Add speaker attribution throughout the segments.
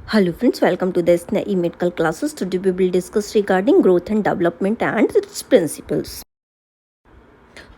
Speaker 1: Hello friends, welcome to the SNAE medical classes. Today we will discuss regarding growth and development and its principles.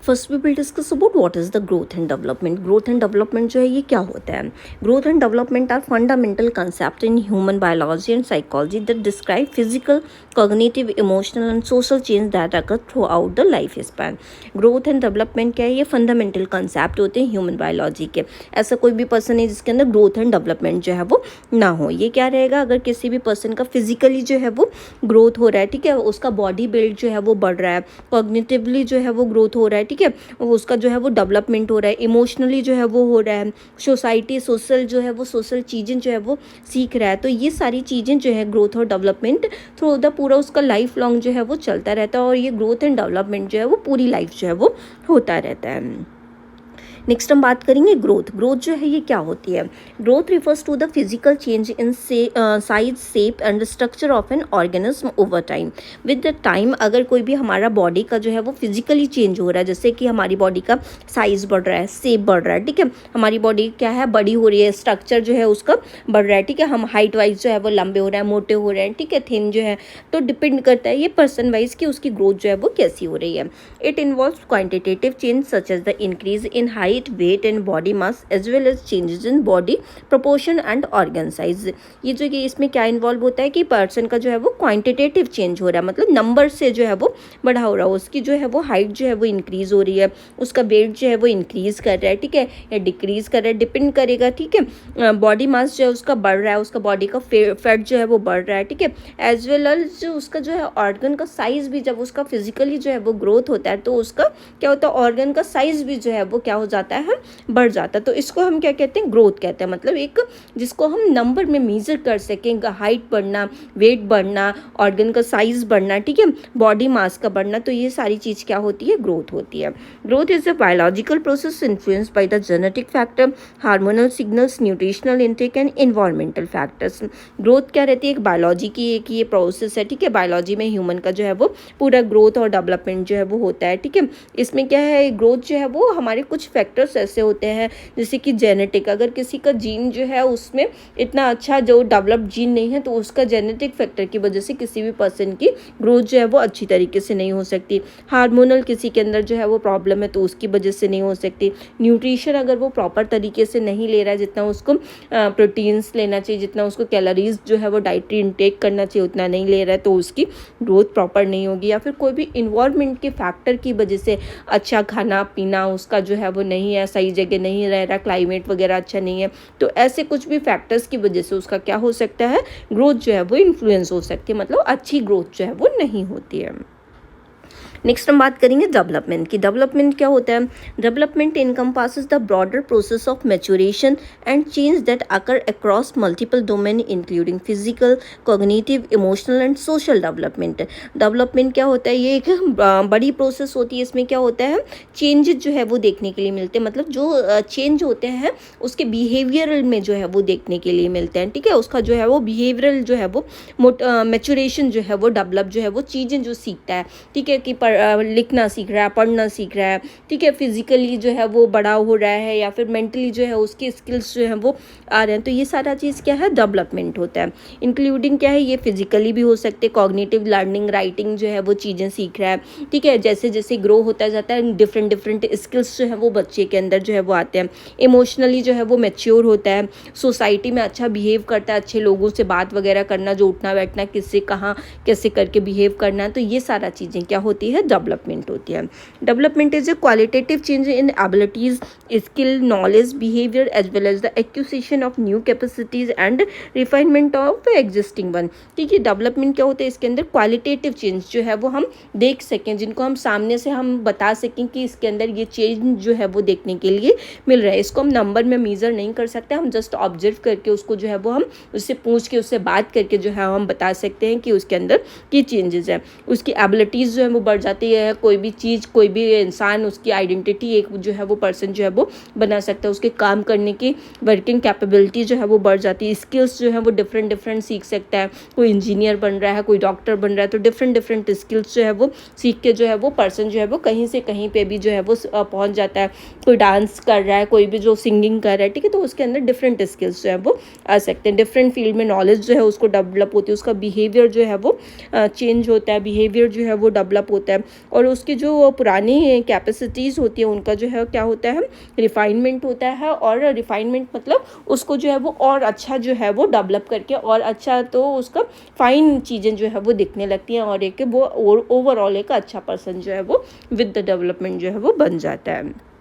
Speaker 1: First we will discuss about what is the growth and development. Growth and development जो है ये क्या होता है. Growth and development are fundamental concept in human biology and psychology that describe physical, cognitive, emotional and social change that occur throughout the life span. Growth and development क्या है, ये fundamental concept होते हैं human biology के. ऐसा कोई भी person है जिसके अंदर ग्रोथ एंड डेवलपमेंट जो है वो ना हो. ये क्या रहेगा, अगर किसी भी पर्सन का फिजिकली जो है वो ग्रोथ हो रहा है, ठीक है, उसका बॉडी बिल्ड जो है वो बढ़ रहा है, कॉग्निटिवली जो है वो ग्रोथ हो रहा है, ठीक है, उसका जो है वो डेवलपमेंट हो रहा है, इमोशनली जो है वो हो रहा है, सोसाइटी सोशल जो है वो सोशल चीज़ें जो है वो सीख रहा है, तो ये सारी चीज़ें जो है ग्रोथ और डेवलपमेंट थ्रू द पूरा उसका लाइफ लॉन्ग जो है वो चलता रहता है और ये ग्रोथ एंड डेवलपमेंट जो है वो पूरी लाइफ जो है वो होता रहता है. नेक्स्ट हम बात करेंगे ग्रोथ. ग्रोथ जो है ये क्या होती है. Growth refers to the physical change in size, shape and structure of an organism over time. With the time अगर कोई भी हमारा बॉडी का जो है वो फिजिकली चेंज हो रहा है, जैसे कि हमारी बॉडी का साइज बढ़ रहा है, शेप बढ़ रहा है, ठीक है, हमारी बॉडी क्या है बड़ी हो रही है, स्ट्रक्चर जो है उसका बढ़ रहा है, ठीक है, हम हाइट वाइज जो है वो लंबे हो रहे हैं, मोटे हो रहे हैं, ठीक है, थिन जो है, तो डिपेंड करता है ये पर्सन वाइज कि उसकी ग्रोथ जो है वो कैसी हो रही है. It involves quantitative change such as the increase in height, weight and body mass as well as changes in body proportion and organ size. ये जो कि इसमें क्या इन्वॉल्व होता है कि पर्सन का जो है वो क्वांटिटेटिव चेंज हो रहा है, मतलब नंबर से जो है वो बढ़ा हो रहा है, उसकी जो है वो हाइट जो है वो इंक्रीज हो रही है, उसका वेट जो है वो इंक्रीज कर रहा है, ठीक है, या डिक्रीज कर रहा है, डिपेंड करेगा, ठीक है. बॉडी मास जो है उसका बढ़ रहा है, उसका बॉडी का फैट जो है वो बढ़ रहा है, ठीक है, एज वेल एज जो उसका जो है ऑर्गन का साइज भी, जब उसका फिजिकली जो है वो ग्रोथ होता है तो उसका क्या होता है, ऑर्गन का साइज भी जो है वो क्या हो जाता है, बढ़ जाता है. तो इसको हम क्या कहते हैं, ग्रोथ कहते हैं. मतलब एक जिसको हम नंबर में मेजर कर सकें, हाइट बढ़ना, वेट बढ़ना, ऑर्गन का साइज बढ़ना, ठीक है, बॉडी मास का बढ़ना, तो ये सारी चीज़ क्या होती है, ग्रोथ होती है. Growth is a biological process influenced by the genetic factor, hormonal signals, nutritional intake and environmental factors. Growth क्या रहती है, एक बायोलॉजी की एक ये प्रोसेस है, ठीक है, बायोलॉजी में ह्यूमन का जो है वो पूरा ग्रोथ और डेवलपमेंट जो है वो होता है, ठीक है. इसमें क्या है, ग्रोथ जो है वो हमारे कुछ फैक्टर्स ऐसे होते हैं जैसे कि जेनेटिक, अगर किसी का जीन जो है उसमें इतना अच्छा जो डेवलप्ड जीन नहीं है तो उसका जेनेटिक फैक्टर की वजह से किसी भी पर्सन की ग्रोथ जो है वो अच्छी तरीके से नहीं हो सकती. हार्मोनल किसी के अंदर जो है वो प्रॉब्लम है तो उसकी वजह से नहीं हो सकती. न्यूट्रिशन अगर वो प्रॉपर तरीके से नहीं ले रहा है, जितना उसको प्रोटीन्स लेना चाहिए, जितना उसको कैलोरीज जो है वो डाइटरी इंटेक करना चाहिए उतना नहीं ले रहा है तो उसकी ग्रोथ प्रॉपर नहीं होगी. या फिर कोई भी इन्वायरमेंट के फैक्टर की वजह से अच्छा खाना पीना उसका जो है वो नहीं है, सही जगह नहीं रह रहा, क्लाइमेट वगैरह अच्छा नहीं है, तो ऐसे कुछ भी फैक्टर्स की वजह से उसका क्या हो सकता है, ग्रोथ जो है वो इन्फ्लुएंस हो सकती है, मतलब अच्छी ग्रोथ जो है वो नहीं होती है. नेक्स्ट हम बात करेंगे डेवलपमेंट की. डेवलपमेंट क्या होता है. Development encompasses the broader process of maturation and change that occur across multiple domain including physical, cognitive, emotional and social development. Development क्या होता है, ये एक बड़ी प्रोसेस होती है. इसमें क्या होता है, चेंजेस जो है वो देखने के लिए मिलते हैं, मतलब जो चेंज होते हैं उसके बिहेवियरल में जो है वो देखने के लिए मिलते हैं, ठीक है, उसका जो है वो बिहेवियरल जो है वो मैच्योरेशन जो है वो डेवलप जो है वो चीज़ें जो सीखता है, ठीक है, कि लिखना सीख रहा है, पढ़ना सीख रहा है, ठीक है, फिजिकली जो है वो बड़ा हो रहा है या फिर मेंटली जो है उसकी स्किल्स जो है वो आ रहे हैं, तो ये सारा चीज़ क्या है, डेवलपमेंट होता है. इंक्लूडिंग क्या है, ये फिजिकली भी हो सकते हैं, कॉग्निटिव लर्निंग, राइटिंग जो है वो चीज़ें सीख रहा है, ठीक है, जैसे जैसे ग्रो होता जाता है डिफरेंट डिफरेंट स्किल्स जो है वो बच्चे के अंदर जो है वो आते हैं. इमोशनली जो है वो मैच्योर होता है, सोसाइटी में अच्छा बिहेव करता है, अच्छे लोगों से बात वगैरह करना, जो उठना बैठना, किससे कहाँ कैसे करके बिहेव करना, तो ये सारा चीज़ें क्या होती है, डेवलपमेंट होती है. Development is a qualitative change in abilities, skill, knowledge, behaviour as well as the acquisition of new capacities and refinement of existing one. ठीक है, डेवलपमेंट क्या होता है, इसके अंदर क्वालिटेटिव चेंज जो है वो हम देख सकें, जिनको हम सामने से हम बता सकें कि इसके अंदर ये चेंज जो है वो देखने के लिए मिल रहा है. इसको हम नंबर में मेजर नहीं कर सकते, हम जस्ट ऑब्जर्व करके उसको जो है वो हम उससे पूछ के उससे बात करके जो है हम बता सकते हैं कि उसके अंदर ये चेंजेस है. उसकी एबिलिटीज़ जो है वो बढ़ जाती है, कोई भी चीज़, कोई भी इंसान, उसकी आइडेंटिटी एक जो है वो पर्सन जो है वो बना सकता है, उसके काम करने की वर्किंग कैपेबिलिटी जो है वो बढ़ जाती है, स्किल्स जो है वो डिफरेंट सीख सकता है, कोई इंजीनियर बन रहा है, कोई डॉक्टर बन रहा है, तो डिफरेंट स्किल्स जो है वो सीख के जो है वो पर्सन जो है वो कहीं से कहीं पे भी जो है वो पहुंच जाता है। कोई डांस कर रहा है, कोई भी जो सिंगिंग कर रहा है, ठीक है, तो उसके अंदर डिफरेंट स्किल्स जो है वो आ सकते हैं, डिफरेंट फील्ड में नॉलेज जो है उसको डेवलप होती है, उसका बिहेवियर जो है वो चेंज होता है, बिहेवियर जो है वो डेवलप होता है, और उसकी जो पुरानी कैपेसिटीज़ होती है उनका जो है क्या होता है, रिफाइनमेंट होता है। और रिफाइनमेंट मतलब उसको जो है वो और अच्छा जो है वो डेवलप करके और अच्छा, तो उसका फाइन चीज़ें जो है वो दिखने लगती हैं, और एक वो ओवरऑल एक अच्छा पर्सन जो है वो विद द डेवलपमेंट जो है वो बन जाता है।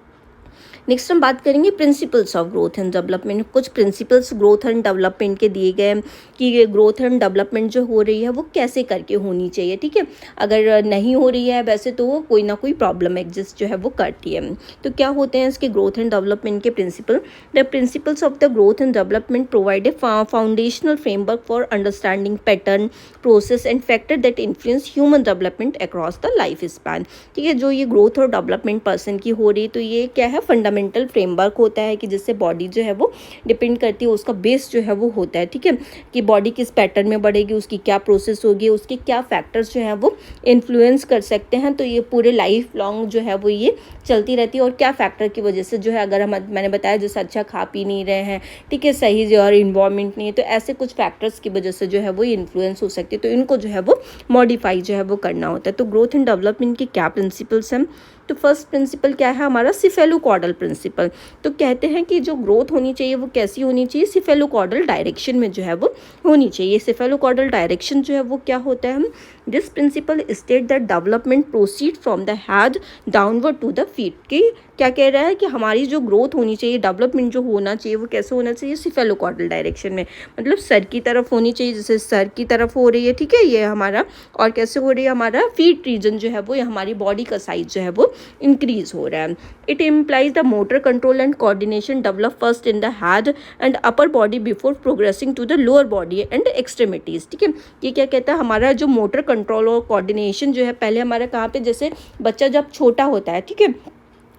Speaker 1: नेक्स्ट हम बात करेंगे principles of growth and development. कुछ प्रिंसिपल्स ग्रोथ एंड डेवलपमेंट के दिए गए हैं कि ये ग्रोथ एंड डेवलपमेंट जो हो रही है वो कैसे करके होनी चाहिए, ठीक है। अगर नहीं हो रही है वैसे तो वो कोई ना कोई प्रॉब्लम एग्जिस्ट जो है वो करती है। तो क्या होते हैं इसके ग्रोथ एंड डेवलपमेंट के principle? The principles of the growth and development provide a foundational framework for understanding pattern, process and factor that influence human development across the life span. ठीक है, जो ये ग्रोथ और डेवलपमेंट पर्सन की हो रही है, तो ये क्या है, फंडामेंटल फ्रेमवर्क होता है कि जिससे बॉडी जो है वो डिपेंड करती है, उसका बेस जो है वो होता है, ठीक है, कि बॉडी किस पैटर्न में बढ़ेगी, उसकी क्या प्रोसेस होगी, उसके क्या फैक्टर्स जो हैं वो इन्फ्लुएंस कर सकते हैं। तो ये पूरे लाइफ लॉन्ग जो है वो ये चलती रहती है, और क्या फैक्टर की वजह से जो है, अगर मैंने बताया जैसे अच्छा खा पी नहीं रहे हैं, ठीक है, सही जो और इन्वायरमेंट नहीं है, तो ऐसे कुछ फैक्टर्स की वजह से जो है वो इन्फ्लुएंस हो सकती है, तो इनको जो है वो मॉडिफाई जो है वो करना होता है। तो ग्रोथ एंड डेवलपमेंट के क्या प्रिंसिपल्स हैं? तो फर्स्ट प्रिंसिपल क्या है हमारा, सिफेलोकॉर्डल प्रिंसिपल। तो कहते हैं कि जो ग्रोथ होनी चाहिए वो कैसी होनी चाहिए, सिफेलोकॉर्डल डायरेक्शन में जो है वो होनी चाहिए। सिफेलोकॉर्डल डायरेक्शन जो है वो क्या होता है, this principle state that development proceed from the head downward to the feet. कि क्या कह रहा है कि हमारी जो ग्रोथ होनी चाहिए, डेवलपमेंट जो होना चाहिए वो कैसे होना चाहिए, सिफेलोकॉर्डल डायरेक्शन में, मतलब सर की तरफ होनी चाहिए, जैसे सर की तरफ हो रही है, ठीक है, ये हमारा, और कैसे हो रही है, हमारा फीट रीजन जो है वो, हमारी बॉडी का साइज जो है वो इंक्रीज हो रहा है। It implies the motor control and coordination develop first in the head and upper body before progressing to the lower body and extremities. ठीक है, ये क्या कहता है, हमारा जो मोटर कंट्रोल और कोऑर्डिनेशन जो है, पहले हमारा कहाँ पे, जैसे बच्चा जब छोटा होता है, ठीक है,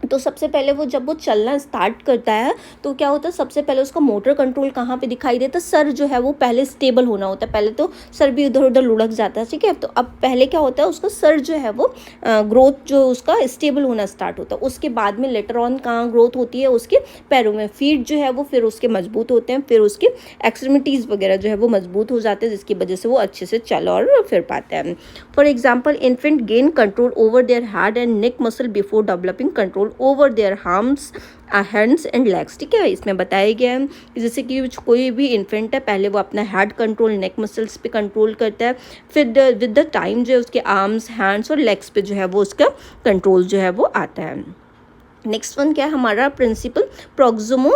Speaker 1: तो सबसे पहले वो जब वो चलना स्टार्ट करता है तो क्या होता है, सबसे पहले उसका मोटर कंट्रोल कहाँ पे दिखाई देता है, सर जो है वो पहले स्टेबल होना होता है, पहले तो सर भी इधर उधर लुढ़क जाता है, ठीक है। तो अब पहले क्या होता है, उसका सर जो है वो ग्रोथ जो उसका स्टेबल होना स्टार्ट होता है, उसके बाद में लेटर ऑन कहाँ ग्रोथ होती है, उसके पैरों में, फीट जो है वो फिर उसके मजबूत होते हैं, फिर उसके एक्सट्रीमिटीज़ वगैरह जो है वो मजबूत हो जाते हैं, जिसकी वजह से वो अच्छे से चल और फिर पाते हैं। For example, infant gain control over their head and neck muscle before developing control over there arms, hands and legs. ठीक है, इसमें बताया गया है कि जैसे कि कोई भी इन्फेंट है, पहले वो अपना हेड कंट्रोल, नेक मसल्स पे कंट्रोल करता है, फिर विद द टाइम जो है उसके आर्म्स, हैंड्स और लेग्स पे जो है वो उसका कंट्रोल जो है वो आता है। नेक्स्ट वन क्या है हमारा प्रिंसिपल, प्रॉक्सिमो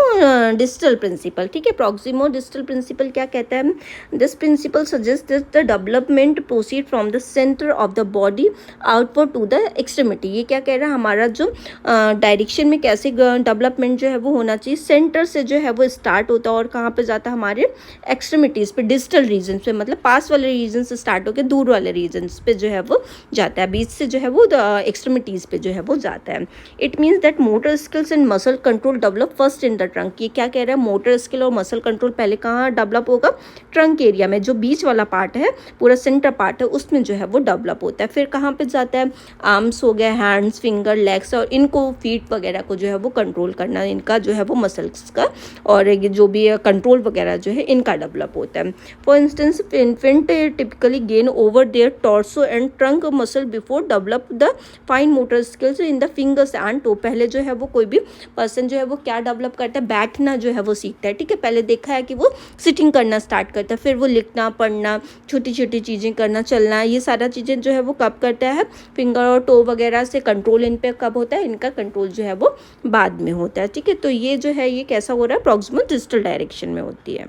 Speaker 1: डिस्टल प्रिंसिपल। ठीक है, प्रॉक्सिमो डिस्टल प्रिंसिपल क्या कहता है, this principle suggest the development proceed from the centre of the body outward to the extremity. ये क्या कह रहा है, हमारा जो डायरेक्शन में कैसे डेवलपमेंट जो है वो होना चाहिए, सेंटर से जो है वो स्टार्ट होता है और कहाँ पे जाता है, हमारे एक्सट्रीमिटीज़ पे, डिस्टल रीजन पे, मतलब पास वाले रीजन से स्टार्ट होकर दूर वाले रीजन पे जो है वो जाता है, बीच से जो है वो एक्सट्रीमिटीज़ पे जो है वो जाता है। It means that motor skills and muscle control develop first in the trunk. ये क्या कह रहा है, मोटर स्किल और मसल कंट्रोल पहले कहाँ डेवलप होगा, ट्रंक एरिया में, जो बीच वाला पार्ट है, पूरा सेंटर पार्ट है, उसमें जो है वो डेवलप होता है। फिर कहाँ पे जाता है, आर्म्स हो गए, हैंड्स, फिंगर, लेग्स, और इनको फीट वगैरह को जो है वो कंट्रोल करना, इनका जो है वो मसल्स का और जो भी कंट्रोल वगैरह जो है इनका डेवलप होता है। For instance, infant typically gain over their torso and trunk muscle before develop the fine motor skills in the fingers and toe. पहले जो है वो कोई भी पर्सन जो है वो क्या डेवलप करता है, बैठना जो है वो सीखता है। ठीक है, पहले देखा है कि वो सिटिंग करना स्टार्ट करता है, फिर वो लिखना, पढ़ना, छोटी छोटी चीज़ें करना, चलना, ये सारा चीज़ें जो है वो कब करता है, फिंगर और टो वगैरह से कंट्रोल इन पे कब होता है, इनका कंट्रोल जो है वो बाद में होता है। ठीक है, तो ये जो है ये कैसा हो रहा है, प्रॉक्सिमल डिस्टल डायरेक्शन में होती है।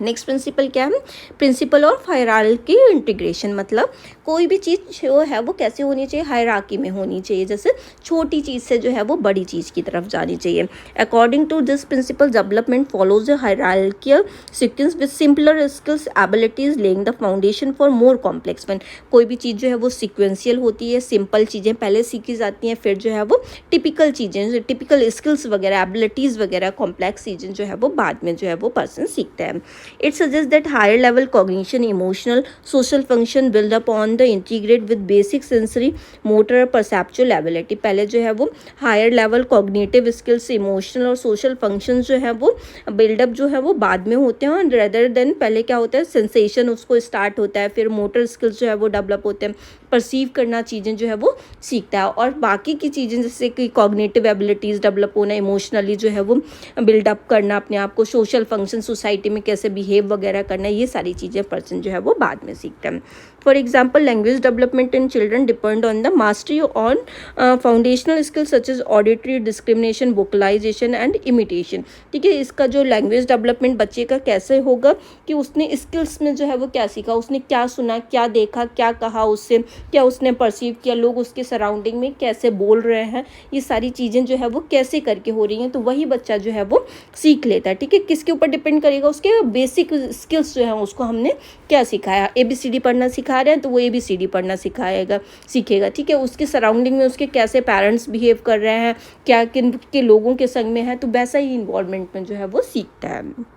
Speaker 1: नेक्स्ट प्रिंसिपल क्या है, प्रिंसिपल ऑफ हायरार्की इंटीग्रेशन, मतलब कोई भी चीज़ जो है वो कैसे होनी चाहिए, हायरार्की में होनी चाहिए, जैसे छोटी चीज़ से जो है वो बड़ी चीज़ की तरफ जानी चाहिए। According to this principle development follows a hierarchical sequence with simpler skills abilities laying the foundation for more complex one. कोई भी चीज़ जो है वो सिक्वेंशियल होती है, सिंपल चीज़ें पहले सीखी जाती हैं, फिर जो है वो टिपिकल चीज़ें, टिपिकल स्किल्स वगैरह, एबिलिटीज़ वगैरह, कॉम्प्लेक्स चीज़ें जो है वो बाद में जो है वो पर्सन सीखता है। It suggests that higher level cognition, emotional, social function build upon the integrate with basic sensory, motor, perceptual ability। पहले जो है वो higher level cognitive skills, emotional और social functions जो है वो build-up जो है वो बाद में होते हैं, और rather than पहले क्या होता है, sensation उसको start होता है, फिर motor skills जो है वो develop होते हैं, परसीव करना चीज़ें जो है वो सीखता है, और बाकी की चीज़ें जैसे कि कॉग्निटिव एबिलिटीज़ डेवलप होना, इमोशनली जो है वो बिल्डअप करना अपने आप को, सोशल फंक्शन, सोसाइटी में कैसे बिहेव वगैरह करना, ये सारी चीज़ें पर्सन जो है वो बाद में सीखता है। For example language development in children depend on the mastery on foundational skills such as auditory, discrimination, vocalization and imitation. ठीक है, इसका जो लैंग्वेज डेवलपमेंट बच्चे का कैसे होगा कि उसने स्किल्स में जो है वो क्या सीखा, उसने क्या सुना, क्या देखा, क्या कहा, उससे क्या उसने परसीव किया, लोग उसके सराउंडिंग में कैसे बोल रहे हैं, ये सारी चीज़ें जो है वो कैसे करके हो रही हैं, तो वही बच्चा जो है वो सीख लेता है। ठीक है, किसके ऊपर डिपेंड करेगा, उसके बेसिक स्किल्स जो है उसको हमने क्या सिखाया, ABCD पढ़ना सिखा रहे हैं तो वो ABCD पढ़ना सीखेगा। ठीक है, उसके सराउंडिंग में उसके कैसे पेरेंट्स बिहेव कर रहे हैं, क्या किन के लोगों के संग में है, तो वैसा ही इन्वॉल्वमेंट में जो है वो सीखता है।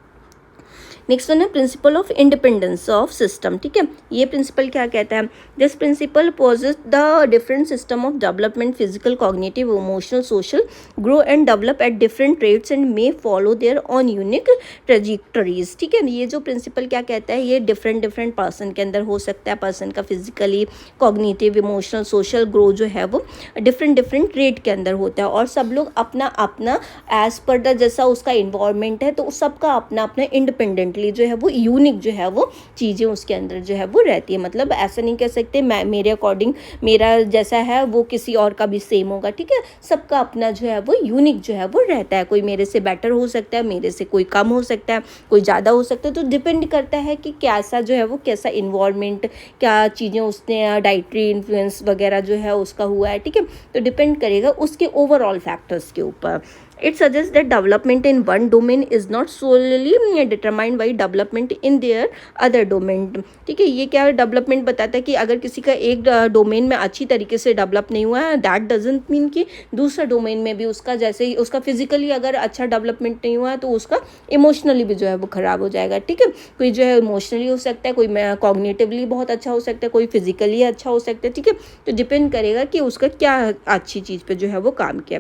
Speaker 1: नेक्स्ट वन है principle of independence of system. ठीक है, ये प्रिंसिपल क्या कहता है, this principle poses the different system of development, physical, cognitive, emotional, social, grow and develop at different rates and may follow their own unique trajectories. ठीक है, ये जो प्रिंसिपल क्या कहता है, ये डिफरेंट पर्सन के अंदर हो सकता है, पर्सन का physically, cognitive, emotional, social grow जो है वो डिफरेंट रेट के अंदर होता है, और सब लोग अपना अपना एज पर द जैसा उसका इन्वायरमेंट है, तो सबका अपना अपना इंडिपेंडेंटली जो है वो यूनिक जो है वो चीज़ें उसके अंदर जो है वो रहती है। मतलब ऐसा नहीं कह सकते मैं मेरे अकॉर्डिंग मेरा जैसा है वो किसी और का भी सेम होगा। ठीक है, सबका अपना जो है वो यूनिक जो है वो रहता है, कोई मेरे से बेटर हो सकता है, मेरे से कोई कम हो सकता है, कोई ज़्यादा हो सकता है, तो डिपेंड करता है कि कैसा जो है वो कैसा इन्वायरमेंट, क्या चीज़ें उसने डाइटरी इन्फ्लुएंस वगैरह जो है उसका हुआ है। ठीक है, तो डिपेंड करेगा उसके ओवरऑल फैक्टर्स के ऊपर। It suggests that development in one domain is not solely determined by development in their other domain। ठीक है, ये क्या डेवलपमेंट बताता है कि अगर किसी का एक डोमेन में अच्छी तरीके से डेवलप नहीं हुआ है, दैट डजंट मीन कि दूसरा डोमेन में भी उसका, जैसे ही उसका फिजिकली अगर अच्छा डेवलपमेंट नहीं हुआ है तो उसका इमोशनली भी जो है वो ख़राब हो जाएगा। ठीक है, कोई जो है इमोशनली हो सकता है, कोई कॉग्निटिवली बहुत अच्छा हो सकता है, कोई फिजिकली अच्छा हो सकता है। ठीक है, तो डिपेंड करेगा कि उसका क्या अच्छी चीज़ पे जो है वो काम किया।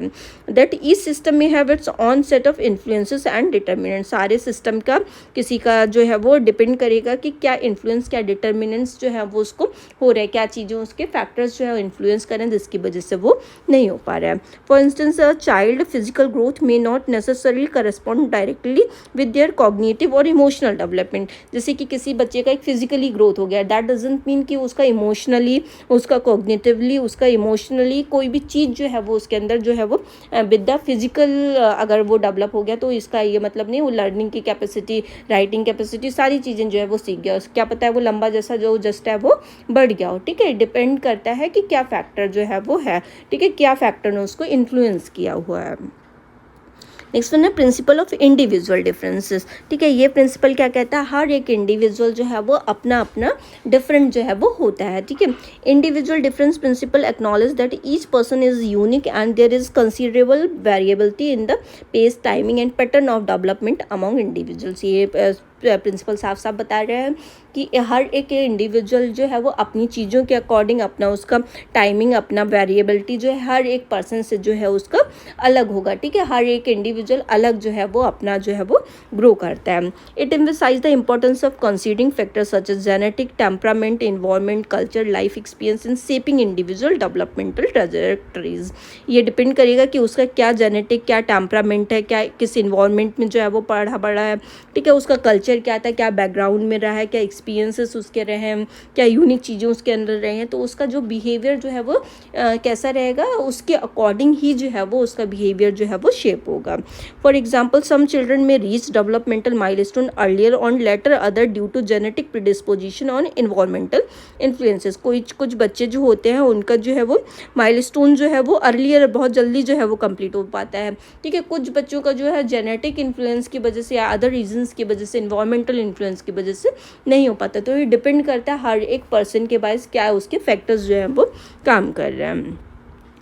Speaker 1: दैट ईच सिस्टम में have it's on set of influences and determinants. सारे सिस्टम का किसी का जो है वो डिपेंड करेगा कि क्या इन्फ्लुएंस, क्या डिटर्मिनेंट्स जो है वो उसको हो रहा है, क्या चीज़ें उसके फैक्टर्स जो है इन्फ्लुएंस करें जिसकी वजह से वो नहीं हो पा रहा है। For instance a child physical growth may not necessarily correspond directly with their cognitive और इमोशनल डेवलपमेंट। जैसे कि किसी बच्चे का एक फिजिकली ग्रोथ हो गया, दैट डजंट मीन कि उसका इमोशनली, उसका कॉग्निटिवली, उसका इमोशनली कोई भी चीज़ जो है वो उसके अंदर जो है वो विद द फिजिकल अगर वो डेवलप हो गया तो इसका ये मतलब नहीं वो लर्निंग की कैपेसिटी, राइटिंग कैपेसिटी, सारी चीज़ें जो है वो सीख गया, क्या पता है वो लंबा जैसा जो जस्ट है वो बढ़ गया हो। ठीक है, डिपेंड करता है कि क्या फैक्टर जो है वो है। ठीक है, क्या फैक्टर ने उसको इन्फ्लुएंस किया हुआ है। नेक्स्ट वन है प्रिंसिपल ऑफ इंडिविजुअल डिफरेंसेस। ठीक है, ये प्रिंसिपल क्या कहता है, हर एक इंडिविजुअल जो है वो अपना अपना डिफरेंट जो है वो होता है। ठीक है, individual difference principle acknowledge that each person is unique and there is considerable variability in the pace, timing and pattern of development among individuals. ये प्रिंसिपल साफ बता रहे हैं कि हर एक इंडिविजुअल जो है वो अपनी चीज़ों के अकॉर्डिंग अपना उसका टाइमिंग, अपना वेरिएबिलिटी जो है हर एक पर्सन से जो है उसका अलग होगा। ठीक है, हर एक इंडिविजुअल अलग जो है वो अपना जो है वो ग्रो करता है। It emphasize the importance of considering factors such as genetic, temperament, environment, culture, life experience in shaping individual developmental trajectories. ये डिपेंड करेगा कि उसका क्या जेनेटिक, क्या टेम्परामेंट है, क्या किस इन्वायरमेंट में जो है वो पढ़ा बड़ा है। ठीक है, उसका कल्चर नेचर क्या था, क्या बैकग्राउंड में रहा है, क्या एक्सपीरियंसेस उसके रहे हैं, क्या यूनिक चीज़ें उसके अंदर रहे हैं, तो उसका जो बिहेवियर जो है वो कैसा रहेगा, उसके अकॉर्डिंग ही जो है वो उसका बिहेवियर जो है वो शेप होगा. For example some children may reach developmental milestone earlier on later other due to genetic predisposition on environmental influences. कुछ बच्चे जो होते हैं उनका जो है वो माइलस्टोन जो है वो अर्लियर बहुत जल्दी जो है वो कंप्लीट हो पाता है. ठीक है, कुछ बच्चों का जो है जेनेटिक इन्फ्लुएंस की वजह से या अदर रीजंस की वजह से, इन्वायरमेंटल इन्फ्लुएंस की वजह से नहीं हो पाता. तो ये डिपेंड करता है हर एक पर्सन के पास क्या है, उसके फैक्टर्स जो हैं वो काम कर रहे हैं.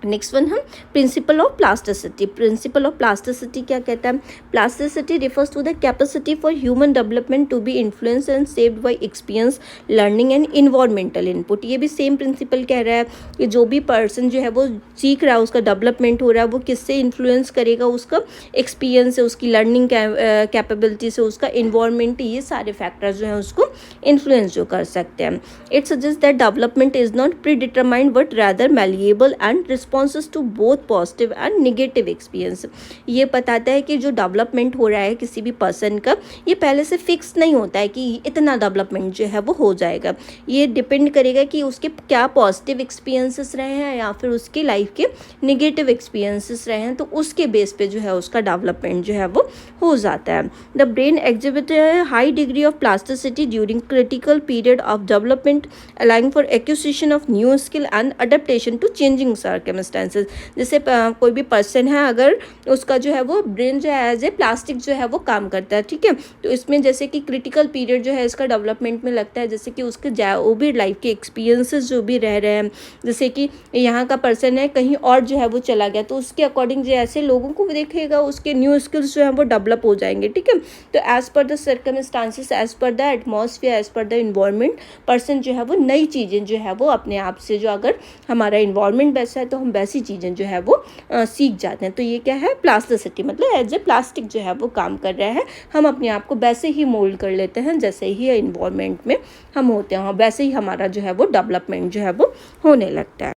Speaker 1: नेक्स्ट वन हम principle of plasticity. Principle of plasticity क्या कहता है? Plasticity refers to the capacity for human development to be influence and shaped by experience, learning and environmental input. ये भी सेम प्रिंसिपल कह रहा है कि जो भी पर्सन जो है वो सीख रहा है, उसका डेवलपमेंट हो रहा है, वो किससे इन्फ्लुएंस करेगा? उसका एक्सपीरियंस से, उसकी लर्निंग कैपेबिलिटी से, उसका इन्वायरमेंट, ये सारे फैक्टर्स जो हैं उसको इन्फ्लुएंस जो कर सकते हैं. It suggest that development is not predetermined but rather malleable and responses to both positive and negative experience. ये बताता है कि जो डेवलपमेंट हो रहा है किसी भी पर्सन का, ये पहले से फिक्स नहीं होता है कि इतना डेवलपमेंट जो है वो हो जाएगा. ये डिपेंड करेगा कि उसके क्या पॉजिटिव एक्सपीरियंसेस रहे हैं या फिर उसकी लाइफ के निगेटिव एक्सपीरियंसेस रहे हैं, तो उसके बेस पे जो है उसका डेवलपमेंट जो है वो हो जाता है. The brain exhibit high degree of plasticity during critical period of development, allowing for acquisition of new skill and adaptation to changing circumstances. जैसे कोई भी पर्सन है, अगर उसका जो है वो ब्रेन जो है एज ए प्लास्टिक जो है वो काम करता है. ठीक है, तो इसमें जैसे कि क्रिटिकल पीरियड जो है इसका डेवलपमेंट में लगता है, जैसे कि उसके वो भी लाइफ के एक्सपीरियंसेस जो भी रह रहे हैं, जैसे कि यहाँ का पर्सन है कहीं और जो है वो चला गया, तो उसके अकॉर्डिंग जो ऐसे लोगों को देखेगा, उसके न्यू स्किल्स जो है वो डेवलप हो जाएंगे. ठीक है, तो as per the circumstances, as per the atmosphere, as per the environment, person जो है वो नई चीज़ें जो है वो अपने आप से, जो अगर हमारा इन्वायरमेंट वैसा है तो हम वैसी चीज़ें जो है वो सीख जाते हैं. तो ये क्या है? प्लास्टिसिटी. मतलब एज ए प्लास्टिक जो है वो काम कर रहा है, हम अपने आप को वैसे ही मोल्ड कर लेते हैं जैसे ही इन्वायरमेंट में हम होते हैं, वैसे ही हमारा जो है वो डेवलपमेंट जो है वो होने लगता है.